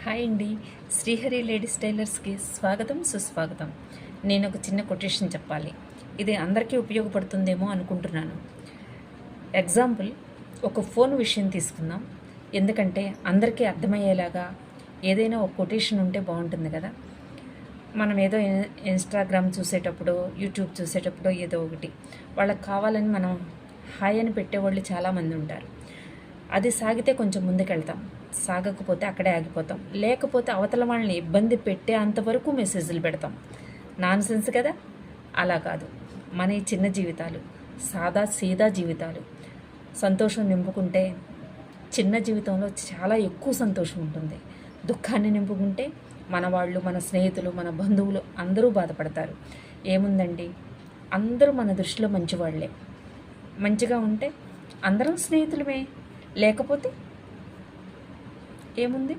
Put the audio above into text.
Hi అండి, Srihari ladies టైలర్స్కి స్వాగతం సుస్వాగతం. నేను ఒక చిన్న కొటేషన్ చెప్పాలి. ఇది అందరికీ ఉపయోగపడుతుందేమో అనుకుంటున్నాను. ఎగ్జాంపుల్, ఒక ఫోన్ విషయం తీసుకుందాం. ఎందుకంటే అందరికీ అర్థమయ్యేలాగా ఏదైనా ఒక కొటేషన్ ఉంటే బాగుంటుంది కదా. మనం ఏదో ఇన్స్టాగ్రామ్ చూసేటప్పుడు, యూట్యూబ్ చూసేటప్పుడు ఏదో ఒకటి వాళ్ళకి కావాలని మనం హాయ్ అని పెట్టేవాళ్ళు చాలామంది ఉంటారు. అది సాగితే కొంచెం ముందుకెళ్తాం, సాగకపోతే అక్కడే ఆగిపోతాం, లేకపోతే అవతల వాళ్ళని ఇబ్బంది పెట్టే అంతవరకు మెసేజ్లు పెడతాం. నాన్ సెన్స్ కదా. అలా కాదు, మన ఈ చిన్న జీవితాలు, సాదా సీదా జీవితాలు సంతోషం నింపుకుంటే చిన్న జీవితంలో చాలా ఎక్కువ సంతోషం ఉంటుంది. దుఃఖాన్ని నింపుకుంటే మన వాళ్ళు, మన స్నేహితులు, మన బంధువులు అందరూ బాధపడతారు. ఏముందండి, అందరూ మన దృష్టిలో మంచివాళ్లే. మంచిగా ఉంటే అందరం స్నేహితులమే, లేకపోతే ఏముంది.